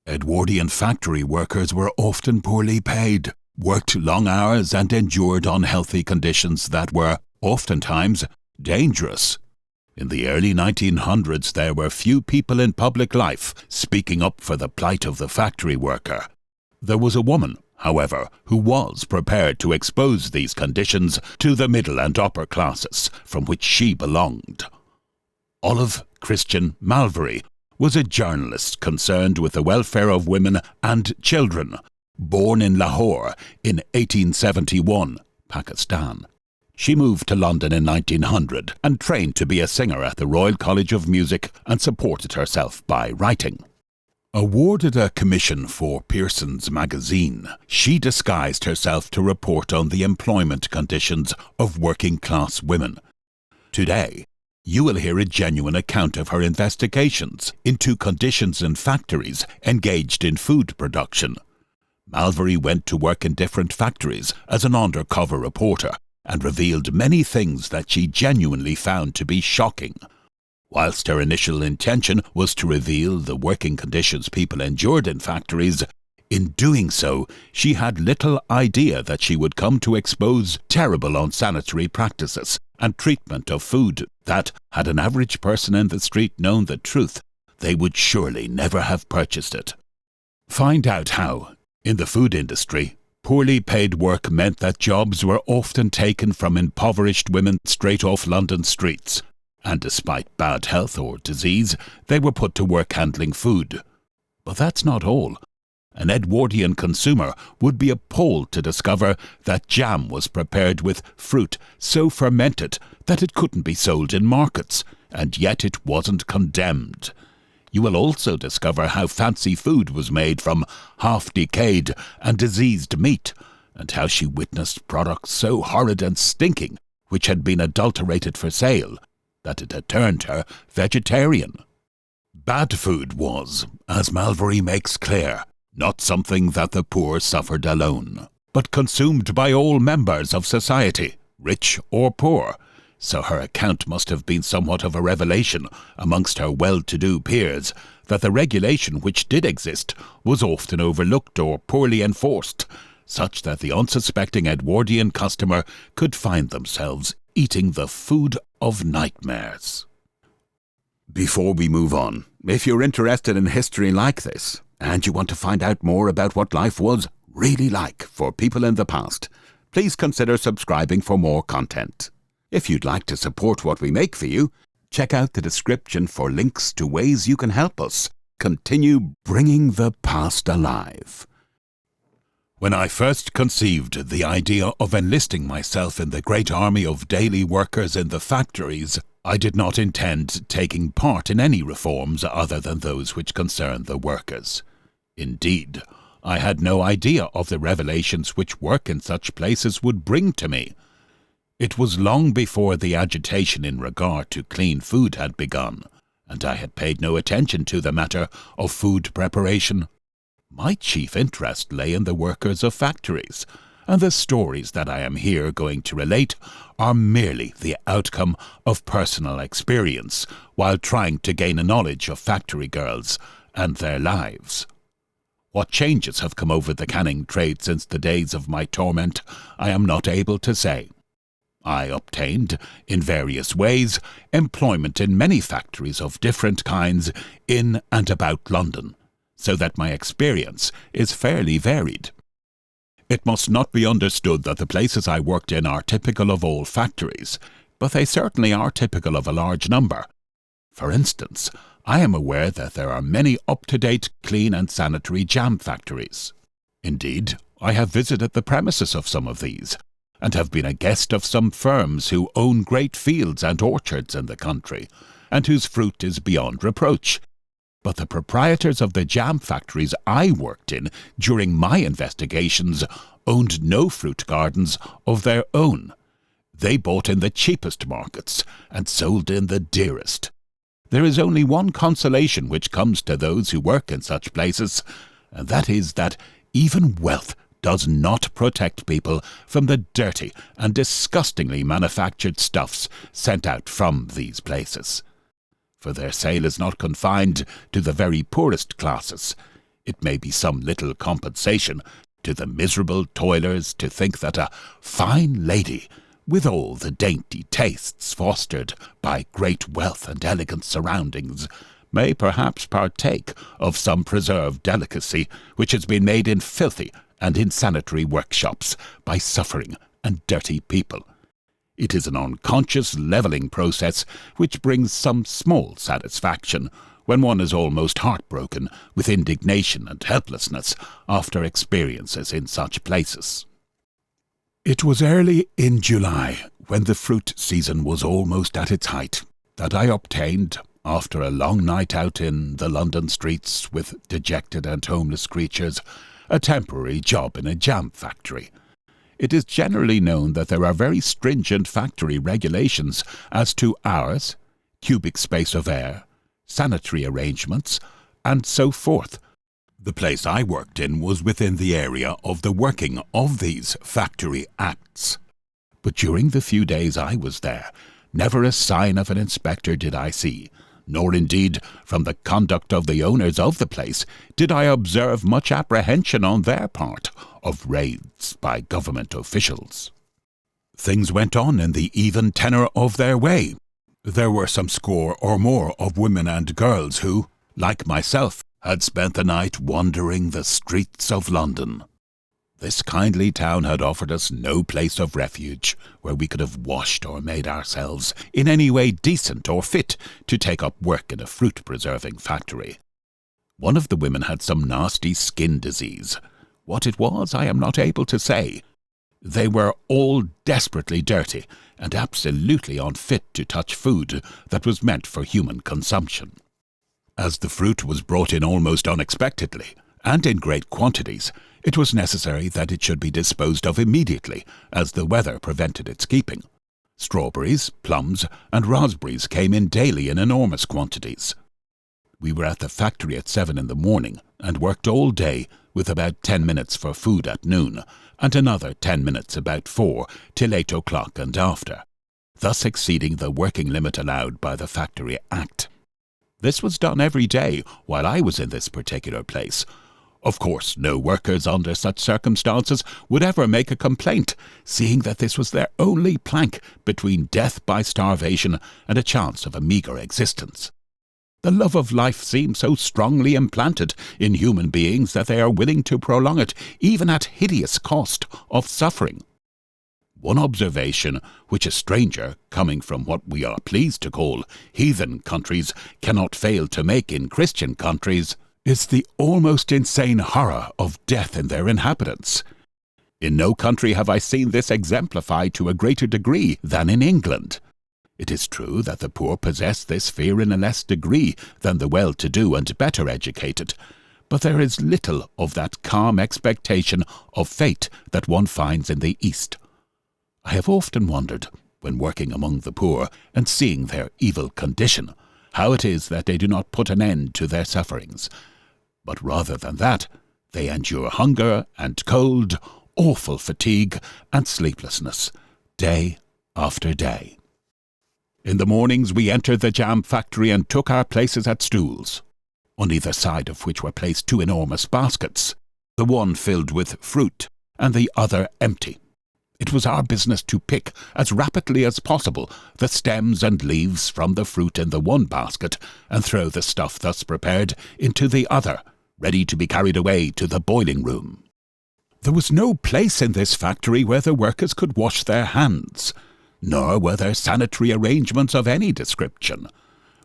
Edwardian factory workers were often poorly paid, worked long hours and endured unhealthy conditions that were, oftentimes, dangerous. In the early 1900s, there were few people in public life speaking up for the plight of the factory worker. There was a woman, however, who was prepared to expose these conditions to the middle and upper classes from which she belonged. Olive Christian Malvery was a journalist concerned with the welfare of women and children, born in Lahore in 1871, Pakistan. She moved to London in 1900 and trained to be a singer at the Royal College of Music and supported herself by writing. Awarded a commission for Pearson's magazine, she disguised herself to report on the employment conditions of working-class women. Today, you will hear a genuine account of her investigations into conditions in factories engaged in food production. Malvery went to work in different factories as an undercover reporter and revealed many things that she genuinely found to be shocking. Whilst her initial intention was to reveal the working conditions people endured in factories, in doing so, she had little idea that she would come to expose terrible unsanitary practices and treatment of food that, had an average person in the street known the truth, they would surely never have purchased it. Find out how, in the food industry, poorly paid work meant that jobs were often taken from impoverished women straight off London streets, and despite bad health or disease, they were put to work handling food. But that's not all. An Edwardian consumer would be appalled to discover that jam was prepared with fruit so fermented that it couldn't be sold in markets, and yet it wasn't condemned. You will also discover how fancy food was made from half-decayed and diseased meat, and how she witnessed products so horrid and stinking, which had been adulterated for sale, that it had turned her vegetarian. Bad food was, as Malvery makes clear, not something that the poor suffered alone, but consumed by all members of society, rich or poor, so her account must have been somewhat of a revelation amongst her well-to-do peers that the regulation which did exist was often overlooked or poorly enforced, such that the unsuspecting Edwardian customer could find themselves eating the food of nightmares. Before we move on, if you're interested in history like this, and you want to find out more about what life was really like for people in the past, please consider subscribing for more content. If you'd like to support what we make for you, check out the description for links to ways you can help us continue bringing the past alive. When I first conceived the idea of enlisting myself in the great army of daily workers in the factories, I did not intend taking part in any reforms other than those which concern the workers. Indeed, I had no idea of the revelations which work in such places would bring to me. It was long before the agitation in regard to clean food had begun, and I had paid no attention to the matter of food preparation. My chief interest lay in the workers of factories, and the stories that I am here going to relate are merely the outcome of personal experience while trying to gain a knowledge of factory girls and their lives. What changes have come over the canning trade since the days of my torment, I am not able to say. I obtained, in various ways, employment in many factories of different kinds in and about London, so that my experience is fairly varied. It must not be understood that the places I worked in are typical of all factories, but they certainly are typical of a large number. For instance, I am aware that there are many up-to-date, clean and sanitary jam factories. Indeed, I have visited the premises of some of these, and have been a guest of some firms who own great fields and orchards in the country, and whose fruit is beyond reproach. But the proprietors of the jam factories I worked in during my investigations owned no fruit gardens of their own. They bought in the cheapest markets and sold in the dearest. There is only one consolation which comes to those who work in such places, and that is that even wealth does not protect people from the dirty and disgustingly manufactured stuffs sent out from these places. For their sale is not confined to the very poorest classes. it may be some little compensation to the miserable toilers to think that a fine lady, with all the dainty tastes fostered by great wealth and elegant surroundings, may perhaps partake of some preserved delicacy which has been made in filthy and insanitary workshops by suffering and dirty people. It is an unconscious levelling process which brings some small satisfaction when one is almost heartbroken with indignation and helplessness after experiences in such places. It was early in July, when the fruit season was almost at its height, that I obtained, after a long night out in the London streets with dejected and homeless creatures, a temporary job in a jam factory. It is generally known that there are very stringent factory regulations as to hours, cubic space of air, sanitary arrangements, and so forth. The place I worked in was within the area of the working of these factory acts. But during the few days I was there, never a sign of an inspector did I see, nor indeed from the conduct of the owners of the place did I observe much apprehension on their part of raids by government officials. Things went on in the even tenor of their way. There were some score or more of women and girls who, like myself, had spent the night wandering the streets of London. This kindly town had offered us no place of refuge where we could have washed or made ourselves in any way decent or fit to take up work in a fruit-preserving factory. One of the women had some nasty skin disease. What it was, I am not able to say. They were all desperately dirty and absolutely unfit to touch food that was meant for human consumption. As the fruit was brought in almost unexpectedly, and in great quantities, it was necessary that it should be disposed of immediately, as the weather prevented its keeping. Strawberries, plums, and raspberries came in daily in enormous quantities. We were at the factory at 7 in the morning, and worked all day, with about 10 minutes for food at noon, and another 10 minutes about 4 till 8 o'clock and after, thus exceeding the working limit allowed by the Factory Act. This was done every day while I was in this particular place. Of course, no workers under such circumstances would ever make a complaint, seeing that this was their only plank between death by starvation and a chance of a meagre existence. The love of life seems so strongly implanted in human beings that they are willing to prolong it even at hideous cost of suffering. One observation which a stranger, coming from what we are pleased to call heathen countries, cannot fail to make in Christian countries, is the almost insane horror of death in their inhabitants. In no country have I seen this exemplified to a greater degree than in England. It is true that the poor possess this fear in a less degree than the well-to-do and better educated, but there is little of that calm expectation of fate that one finds in the East. I have often wondered, when working among the poor and seeing their evil condition, how it is that they do not put an end to their sufferings. But rather than that, they endure hunger and cold, awful fatigue and sleeplessness, day after day. In the mornings we entered the jam factory and took our places at stools, on either side of which were placed 2 enormous baskets, the one filled with fruit and the other empty. It was our business to pick, as rapidly as possible, the stems and leaves from the fruit in the one basket and throw the stuff thus prepared into the other, ready to be carried away to the boiling room. There was no place in this factory where the workers could wash their hands, nor were there sanitary arrangements of any description.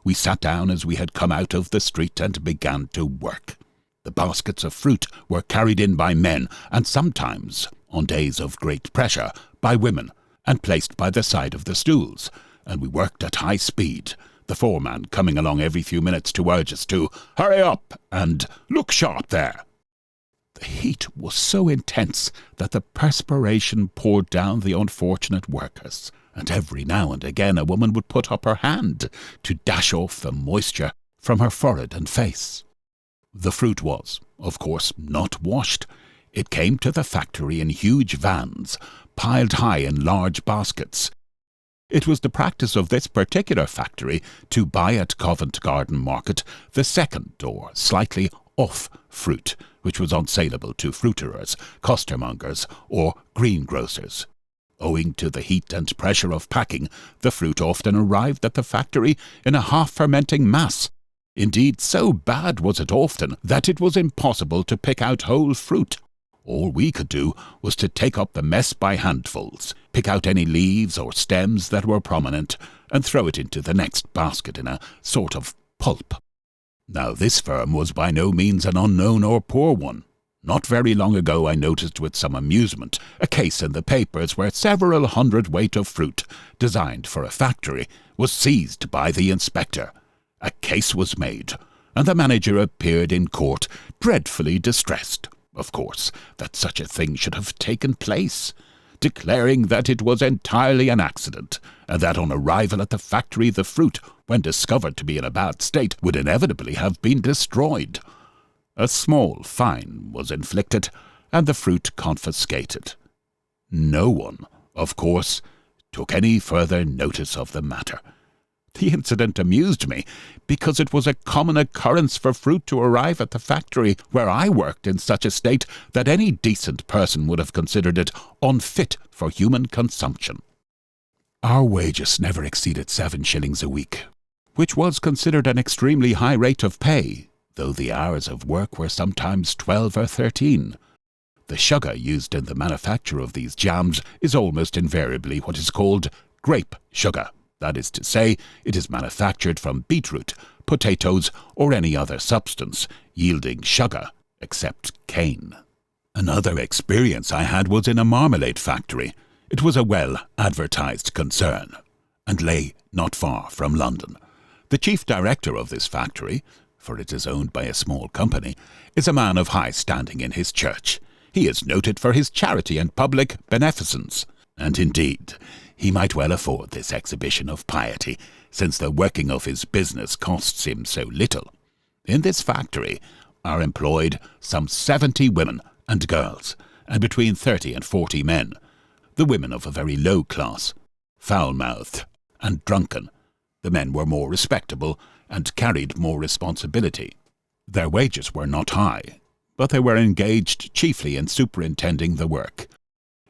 We sat down as we had come out of the street and began to work. The baskets of fruit were carried in by men, and sometimes, on days of great pressure, by women, and placed by the side of the stools, and we worked at high speed, the foreman coming along every few minutes to urge us to hurry up and look sharp there. The heat was so intense that the perspiration poured down the unfortunate workers, and every now and again a woman would put up her hand to dash off the moisture from her forehead and face. The fruit was, of course, not washed. It came to the factory in huge vans, piled high in large baskets. It was the practice of this particular factory to buy at Covent Garden Market the second or slightly off fruit, which was unsaleable to fruiterers, costermongers, or greengrocers. Owing to the heat and pressure of packing, the fruit often arrived at the factory in a half-fermenting mass. Indeed, so bad was it often that it was impossible to pick out whole fruit. All we could do was to take up the mess by handfuls, pick out any leaves or stems that were prominent, and throw it into the next basket in a sort of pulp. Now this firm was by no means an unknown or poor one. Not very long ago I noticed with some amusement a case in the papers where several hundredweight of fruit, designed for a factory, was seized by the inspector. A case was made, and the manager appeared in court, dreadfully distressed, of course, that such a thing should have taken place, declaring that it was entirely an accident, and that on arrival at the factory the fruit, when discovered to be in a bad state, would inevitably have been destroyed. A small fine was inflicted, and the fruit confiscated. No one, of course, took any further notice of the matter. The incident amused me, because it was a common occurrence for fruit to arrive at the factory where I worked in such a state that any decent person would have considered it unfit for human consumption. Our wages never exceeded 7 shillings a week, which was considered an extremely high rate of pay, though the hours of work were sometimes 12 or 13. The sugar used in the manufacture of these jams is almost invariably what is called grape sugar. That is to say, it is manufactured from beetroot, potatoes, or any other substance, yielding sugar, except cane. Another experience I had was in a marmalade factory. It was a well-advertised concern, and lay not far from London. The chief director of this factory, for it is owned by a small company, is a man of high standing in his church. He is noted for his charity and public beneficence, and indeed, he might well afford this exhibition of piety, since the working of his business costs him so little. In this factory are employed some 70 women and girls, and between 30 and 40 men, the women of a very low class, foul-mouthed and drunken. The men were more respectable and carried more responsibility. Their wages were not high, but they were engaged chiefly in superintending the work.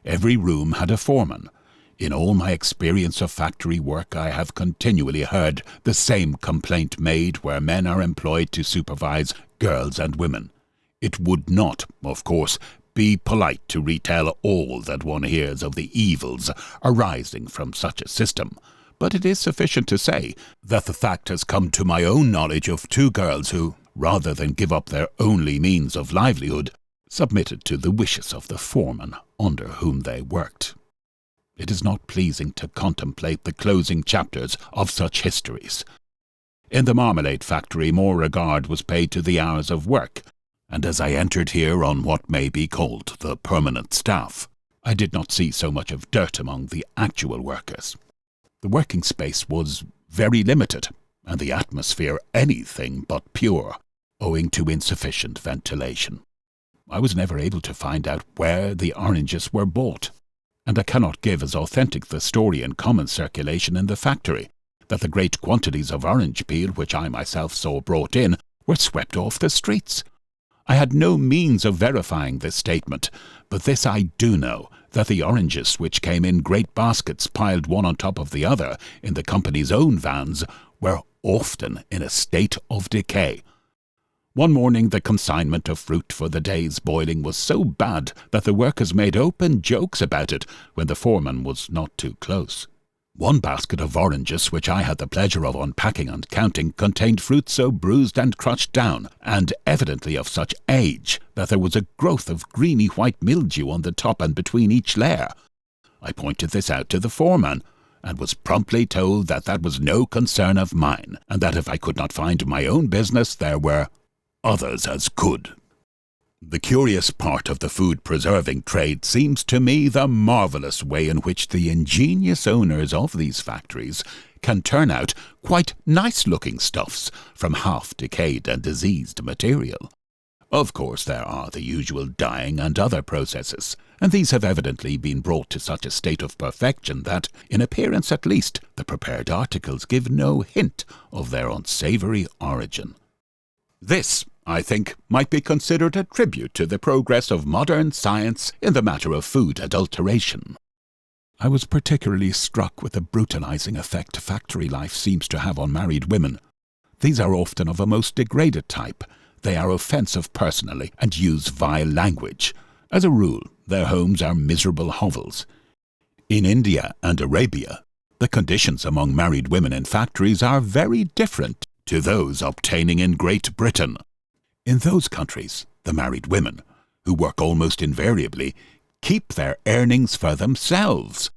Every room had a foreman. In all my experience of factory work I have continually heard the same complaint made where men are employed to supervise girls and women. It would not, of course, be polite to retell all that one hears of the evils arising from such a system, but it is sufficient to say that the fact has come to my own knowledge of 2 girls who, rather than give up their only means of livelihood, submitted to the wishes of the foreman under whom they worked. It is not pleasing to contemplate the closing chapters of such histories. In the marmalade factory more regard was paid to the hours of work, and as I entered here on what may be called the permanent staff, I did not see so much of dirt among the actual workers. The working space was very limited, and the atmosphere anything but pure, owing to insufficient ventilation. I was never able to find out where the oranges were bought, and I cannot give as authentic the story in common circulation in the factory, that the great quantities of orange peel which I myself saw brought in were swept off the streets. I had no means of verifying this statement, but this I do know, that the oranges which came in great baskets piled one on top of the other in the company's own vans were often in a state of decay. One morning the consignment of fruit for the day's boiling was so bad that the workers made open jokes about it when the foreman was not too close. One basket of oranges which I had the pleasure of unpacking and counting contained fruit so bruised and crushed down, and evidently of such age, that there was a growth of greeny-white mildew on the top and between each layer. I pointed this out to the foreman, and was promptly told that that was no concern of mine, and that if I could not find my own business there were others as could. The curious part of the food-preserving trade seems to me the marvellous way in which the ingenious owners of these factories can turn out quite nice-looking stuffs from half-decayed and diseased material. Of course, there are the usual dyeing and other processes, and these have evidently been brought to such a state of perfection that, in appearance at least, the prepared articles give no hint of their unsavoury origin. This, I think, might be considered a tribute to the progress of modern science in the matter of food adulteration. I was particularly struck with the brutalizing effect factory life seems to have on married women. These are often of a most degraded type. They are offensive personally and use vile language. As a rule, their homes are miserable hovels. In India and Arabia, the conditions among married women in factories are very different to those obtaining in Great Britain. In those countries, the married women, who work almost invariably, keep their earnings for themselves.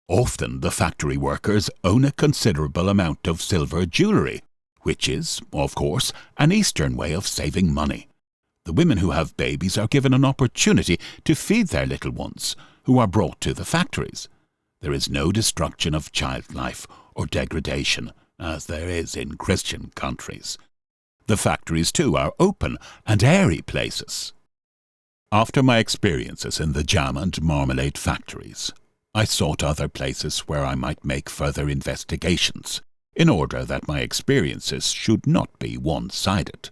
Often the factory workers own a considerable amount of silver jewellery, which is, of course, an Eastern way of saving money. The women who have babies are given an opportunity to feed their little ones, who are brought to the factories. There is no destruction of child life or degradation, as there is in Christian countries. The factories, too, are open and airy places. After my experiences in the jam and marmalade factories, I sought other places where I might make further investigations, in order that my experiences should not be one-sided.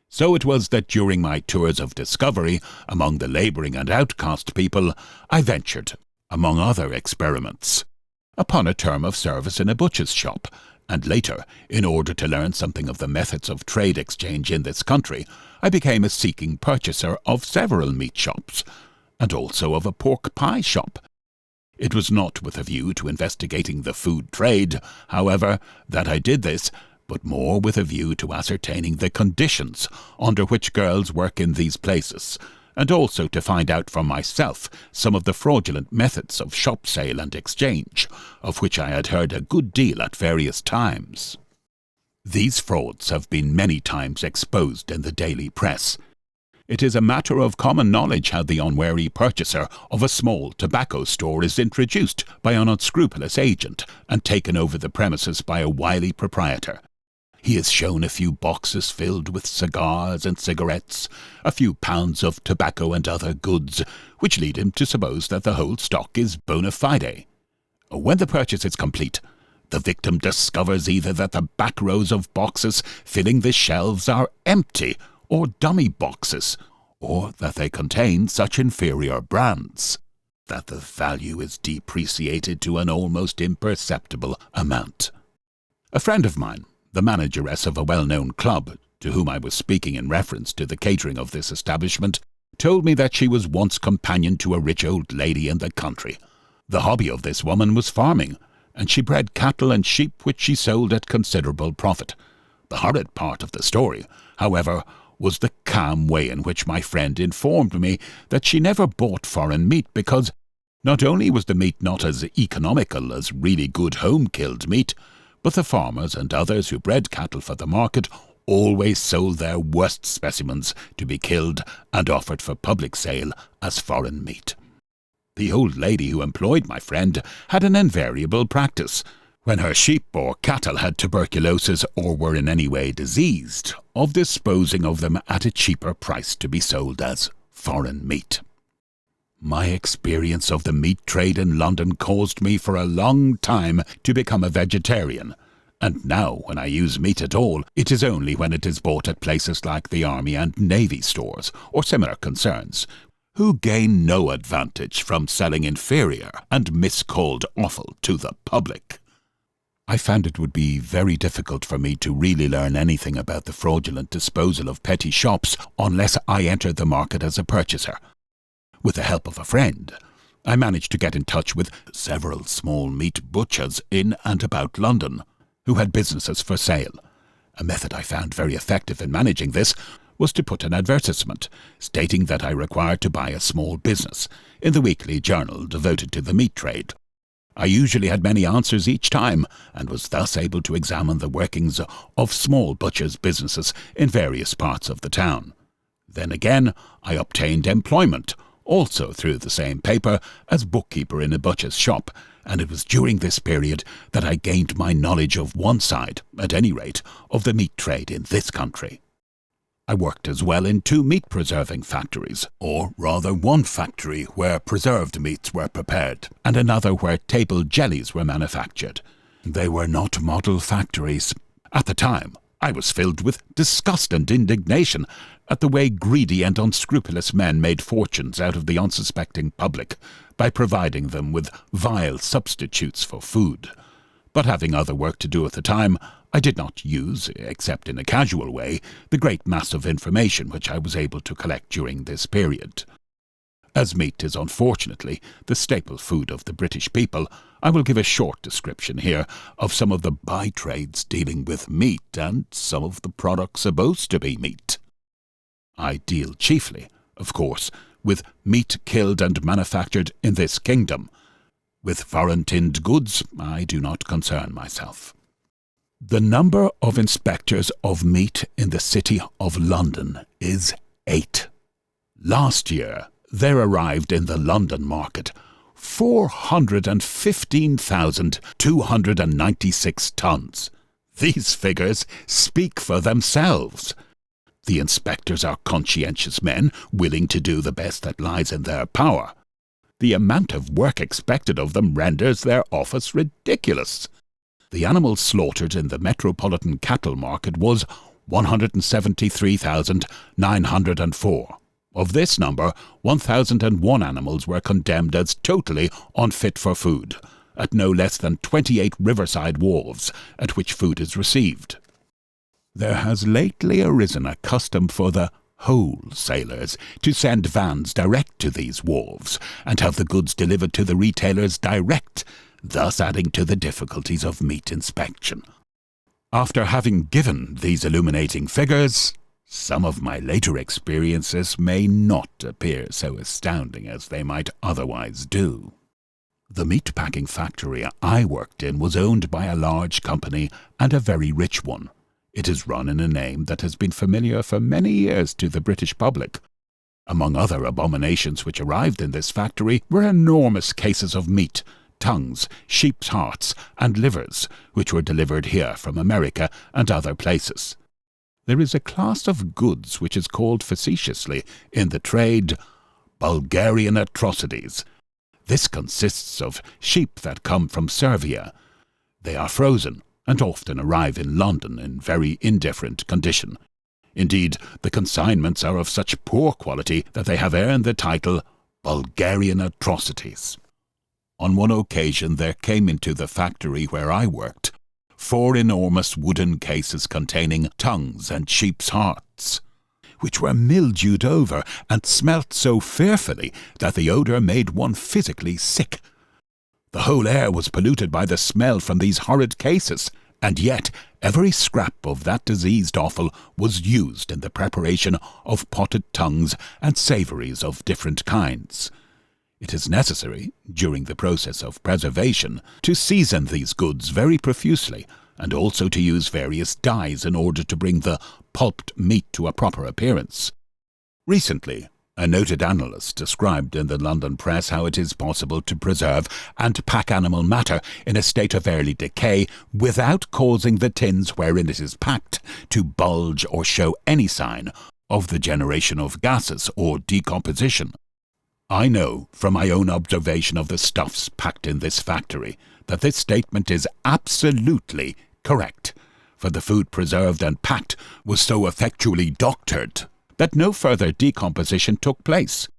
So it was that during my tours of discovery among the labouring and outcast people, I ventured, among other experiments, upon a term of service in a butcher's shop, and later, in order to learn something of the methods of trade exchange in this country, I became a seeking purchaser of several meat shops, and also of a pork pie shop. It was not with a view to investigating the food trade, however, that I did this, but more with a view to ascertaining the conditions under which girls work in these places, and also to find out for myself some of the fraudulent methods of shop sale and exchange, of which I had heard a good deal at various times. These frauds have been many times exposed in the daily press. It is a matter of common knowledge how the unwary purchaser of a small tobacco store is introduced by an unscrupulous agent and taken over the premises by a wily proprietor. He is shown a few boxes filled with cigars and cigarettes, a few pounds of tobacco and other goods, which lead him to suppose that the whole stock is bona fide. When the purchase is complete, the victim discovers either that the back rows of boxes filling the shelves are empty, or dummy boxes, or that they contain such inferior brands that the value is depreciated to an almost imperceptible amount. A friend of mine, the manageress of a well-known club, to whom I was speaking in reference to the catering of this establishment, told me that she was once companion to a rich old lady in the country. The hobby of this woman was farming, and she bred cattle and sheep which she sold at considerable profit. The horrid part of the story, however, was the calm way in which my friend informed me that she never bought foreign meat because not only was the meat not as economical as really good home-killed meat, but the farmers and others who bred cattle for the market always sold their worst specimens to be killed and offered for public sale as foreign meat. The old lady who employed my friend had an invariable practice, when her sheep or cattle had tuberculosis or were in any way diseased, of disposing of them at a cheaper price to be sold as foreign meat. My experience of the meat trade in London caused me for a long time to become a vegetarian, and now when I use meat at all, it is only when it is bought at places like the Army and Navy stores, or similar concerns, who gain no advantage from selling inferior and miscalled offal to the public. I found it would be very difficult for me to really learn anything about the fraudulent disposal of petty shops unless I entered the market as a purchaser. With the help of a friend, I managed to get in touch with several small meat butchers in and about London, who had businesses for sale. A method I found very effective in managing this was to put an advertisement, stating that I required to buy a small business, in the weekly journal devoted to the meat trade. I usually had many answers each time, and was thus able to examine the workings of small butchers' businesses in various parts of the town. Then again, I obtained employment, also through the same paper, as bookkeeper in a butcher's shop, and it was during this period that I gained my knowledge of one side, at any rate, of the meat trade in this country. I worked as well in 2 meat-preserving factories, or rather one factory where preserved meats were prepared, and another where table jellies were manufactured. They were not model factories. At the time, I was filled with disgust and indignation at the way greedy and unscrupulous men made fortunes out of the unsuspecting public by providing them with vile substitutes for food. But having other work to do at the time, I did not use, except in a casual way, the great mass of information which I was able to collect during this period. As meat is unfortunately the staple food of the British people, I will give a short description here of some of the by-trades dealing with meat and some of the products supposed to be meat. I deal chiefly, of course, with meat killed and manufactured in this kingdom. With foreign tinned goods, I do not concern myself. The number of inspectors of meat in the City of London is 8. Last year, there arrived in the London market 415,296 tons. These figures speak for themselves. The inspectors are conscientious men, willing to do the best that lies in their power. The amount of work expected of them renders their office ridiculous. The animals slaughtered in the metropolitan cattle market was 173,904. Of this number, 1,001 animals were condemned as totally unfit for food, at no less than 28 riverside wharves at which food is received. There has lately arisen a custom for the wholesalers to send vans direct to these wharves and have the goods delivered to the retailers direct, thus adding to the difficulties of meat inspection. After having given these illuminating figures, some of my later experiences may not appear so astounding as they might otherwise do. The meat-packing factory I worked in was owned by a large company and a very rich one. It is run in a name that has been familiar for many years to the British public. Among other abominations which arrived in this factory were enormous cases of meat, tongues, sheep's hearts, and livers, which were delivered here from America and other places. There is a class of goods which is called facetiously in the trade Bulgarian atrocities. This consists of sheep that come from Servia. They are frozen and often arrive in London in very indifferent condition. Indeed, the consignments are of such poor quality that they have earned the title Bulgarian atrocities. On one occasion there came into the factory where I worked 4 enormous wooden cases containing tongues and sheep's hearts, which were mildewed over and smelt so fearfully that the odour made one physically sick. The whole air was polluted by the smell from these horrid cases, and yet every scrap of that diseased offal was used in the preparation of potted tongues and savouries of different kinds. It is necessary, during the process of preservation, to season these goods very profusely, and also to use various dyes in order to bring the pulped meat to a proper appearance. Recently, a noted analyst described in the London press how it is possible to preserve and pack animal matter in a state of early decay without causing the tins wherein it is packed to bulge or show any sign of the generation of gases or decomposition. I know, from my own observation of the stuffs packed in this factory, that this statement is absolutely correct, for the food preserved and packed was so effectually doctored that no further decomposition took place.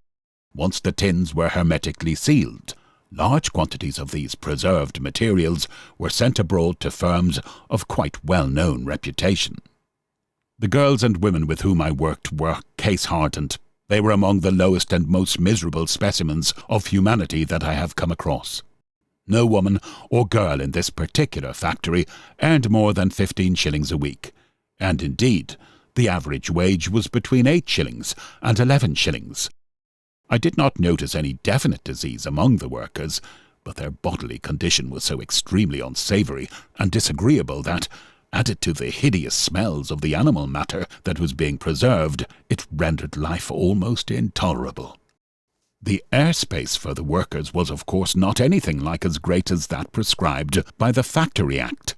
Once the tins were hermetically sealed, large quantities of these preserved materials were sent abroad to firms of quite well-known reputation. The girls and women with whom I worked were case-hardened. They were among the lowest and most miserable specimens of humanity that I have come across. No woman or girl in this particular factory earned more than 15 shillings a week, and indeed, the average wage was between 8 shillings and 11 shillings. I did not notice any definite disease among the workers, but their bodily condition was so extremely unsavoury and disagreeable that, added to the hideous smells of the animal matter that was being preserved, it rendered life almost intolerable. The airspace for the workers was of course not anything like as great as that prescribed by the Factory Act.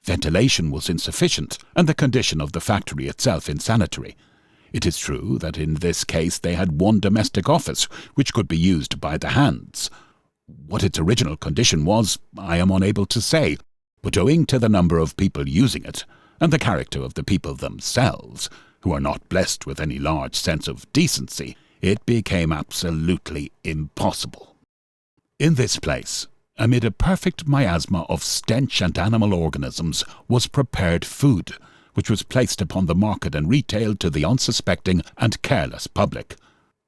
Ventilation was insufficient, and the condition of the factory itself unsanitary. It is true that in this case they had one domestic office, which could be used by the hands. What its original condition was, I am unable to say, but owing to the number of people using it, and the character of the people themselves, who are not blessed with any large sense of decency, it became absolutely impossible. In this place, amid a perfect miasma of stench and animal organisms, was prepared food, which was placed upon the market and retailed to the unsuspecting and careless public.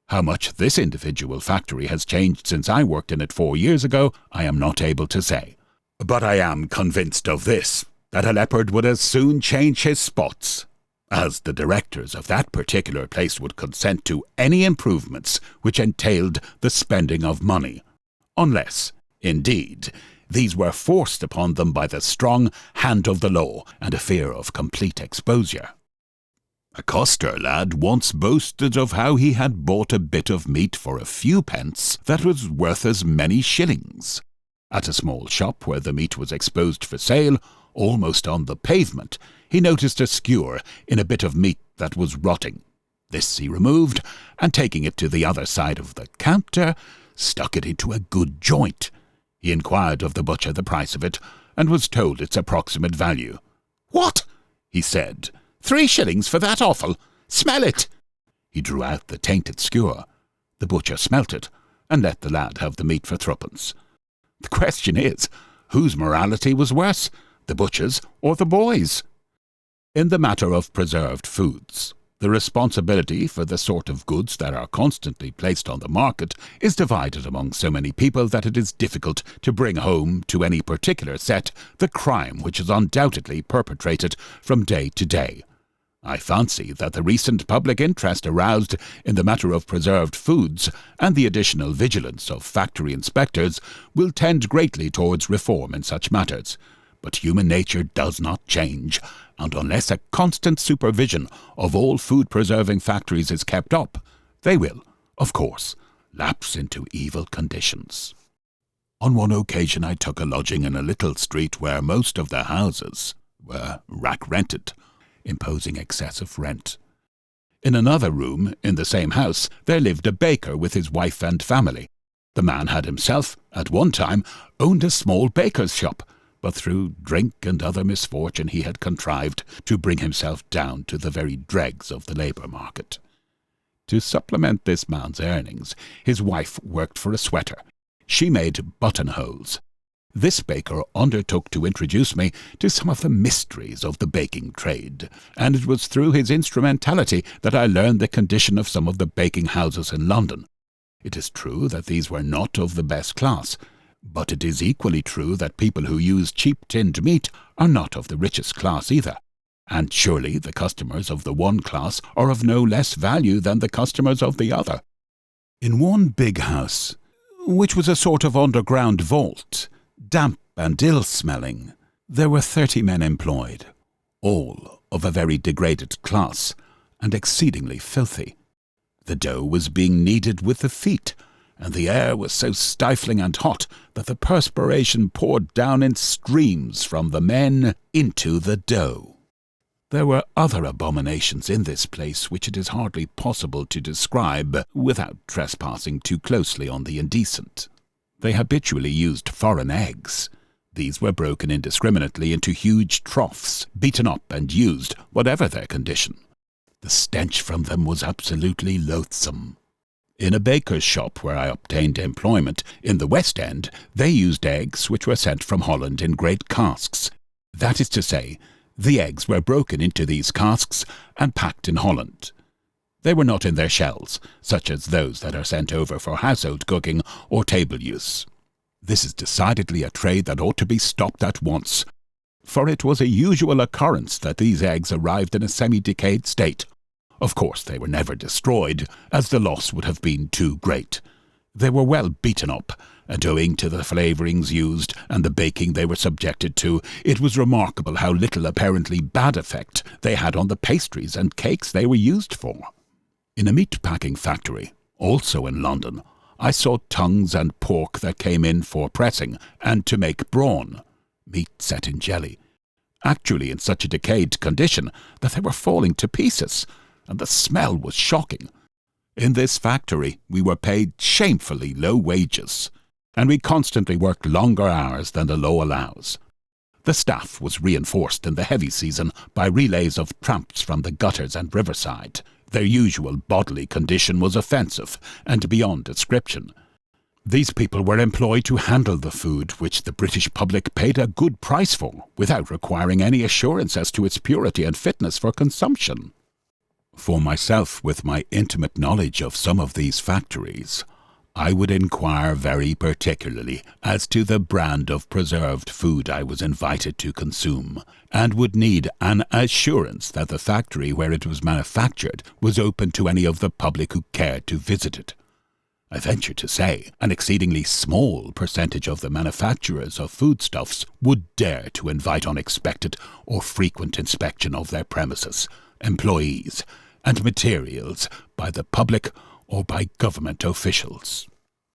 How much this individual factory has changed since I worked in it 4 years ago, I am not able to say. But I am convinced of this, that a leopard would as soon change his spots as the directors of that particular place would consent to any improvements which entailed the spending of money, unless, indeed, these were forced upon them by the strong hand of the law and a fear of complete exposure. A coster lad once boasted of how he had bought a bit of meat for a few pence that was worth as many shillings. At a small shop where the meat was exposed for sale, almost on the pavement, he noticed a skewer in a bit of meat that was rotting. This he removed, and taking it to the other side of the counter, stuck it into a good joint. He inquired of the butcher the price of it, and was told its approximate value. "What?" he said. 3 shillings for that offal? Smell it!" He drew out the tainted skewer. The butcher smelt it, and let the lad have the meat for 3d. The question is, whose morality was worse, the butcher's or the boy's? In the matter of preserved foods, the responsibility for the sort of goods that are constantly placed on the market is divided among so many people that it is difficult to bring home to any particular set the crime which is undoubtedly perpetrated from day to day. I fancy that the recent public interest aroused in the matter of preserved foods and the additional vigilance of factory inspectors will tend greatly towards reform in such matters. But human nature does not change, and unless a constant supervision of all food-preserving factories is kept up, they will, of course, lapse into evil conditions. On one occasion I took a lodging in a little street where most of the houses were rack-rented, imposing excessive rent. In another room in the same house there lived a baker with his wife and family. The man had himself, at one time, owned a small baker's shop, but through drink and other misfortune he had contrived to bring himself down to the very dregs of the labour market. To supplement this man's earnings, his wife worked for a sweater. She made buttonholes. This baker undertook to introduce me to some of the mysteries of the baking trade, and it was through his instrumentality that I learned the condition of some of the baking houses in London. It is true that these were not of the best class, but it is equally true that people who use cheap tinned meat are not of the richest class either, and surely the customers of the one class are of no less value than the customers of the other. In one big house, which was a sort of underground vault, damp and ill-smelling, there were 30 men employed, all of a very degraded class, and exceedingly filthy. The dough was being kneaded with the feet, and the air was so stifling and hot that the perspiration poured down in streams from the men into the dough. There were other abominations in this place which it is hardly possible to describe without trespassing too closely on the indecent. They habitually used foreign eggs. These were broken indiscriminately into huge troughs, beaten up and used, whatever their condition. The stench from them was absolutely loathsome. In a baker's shop where I obtained employment in the West End, they used eggs which were sent from Holland in great casks. That is to say, the eggs were broken into these casks and packed in Holland. They were not in their shells, such as those that are sent over for household cooking or table use. This is decidedly a trade that ought to be stopped at once, for it was a usual occurrence that these eggs arrived in a semi-decayed state. Of course they were never destroyed, as the loss would have been too great. They were well beaten up, and owing to the flavourings used and the baking they were subjected to, it was remarkable how little apparently bad effect they had on the pastries and cakes they were used for. In a meat-packing factory, also in London, I saw tongues and pork that came in for pressing and to make brawn, meat set in jelly, actually in such a decayed condition that they were falling to pieces, and the smell was shocking. In this factory we were paid shamefully low wages, and we constantly worked longer hours than the law allows. The staff was reinforced in the heavy season by relays of tramps from the gutters and riverside. Their usual bodily condition was offensive and beyond description. These people were employed to handle the food which the British public paid a good price for, without requiring any assurance as to its purity and fitness for consumption. For myself, with my intimate knowledge of some of these factories, I would inquire very particularly as to the brand of preserved food I was invited to consume, and would need an assurance that the factory where it was manufactured was open to any of the public who cared to visit it. I venture to say an exceedingly small percentage of the manufacturers of foodstuffs would dare to invite unexpected or frequent inspection of their premises, employees, and materials by the public or by government officials.